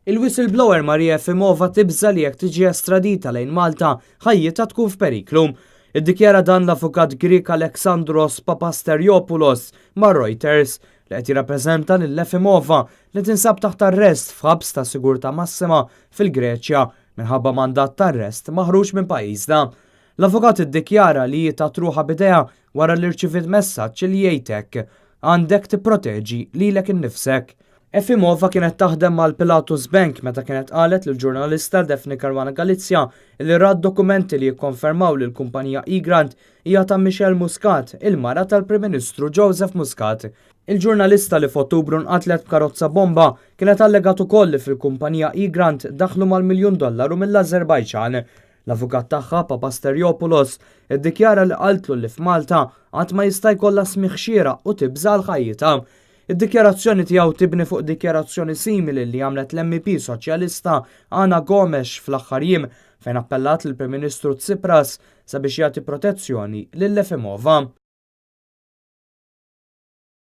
Il-whistleblower Marija Efimova tibża li jekk tiġi estradita lejn Malta ħajjitha tkun f'periklu. Iddikjara dan l-avukat Grik Alexandros Papasteriopoulos ma' Reuters li qed jirrappreżenta lil Efimova li tinsab taħt arrest f'ħabs ta' sigurtà massima fil-Greċja minħabba mandat ta' arrest maħruġ minn pajjiżna. L-avukat iddikjara li tatruħa bidejha wara li rċivit messaġġ li jgħidlek għandek tipproteġi lilek innifsek. Efimova kienet taħdem mal-Pilatus Bank meta kienet qalet lill-ġurnalista Daphne Caruana Galizia li rad dokumenti li jikkonfermaw li l-kumpanija E-Grant hija ta' Michelle Muscat, il-mara tal-Prim Ministru Joseph Muscat. Il-ġurnalista li f'Ottubru nqatlet b'karozza bomba kienet allegat ukoll li fil-kumpanija E-Grant daħlu mal $1 miljun mill-Azerbajġan. L-avukat tagħha Papasteriopoulos iddikjara li qaltlu li f'Malta qatt ma jista' jkollha smigħ xieraq u tibża l-ħajjitha. Id-dikjarazzjoni tiegħu tibni fuq dikjarazzjoni simili li għamlet l-MP Soċjalista Ana Gomes fl-aħħar jiem fejn appellat lill-Prim Ministru Tsipras sabiex jagħti protezzjoni lil Efimova.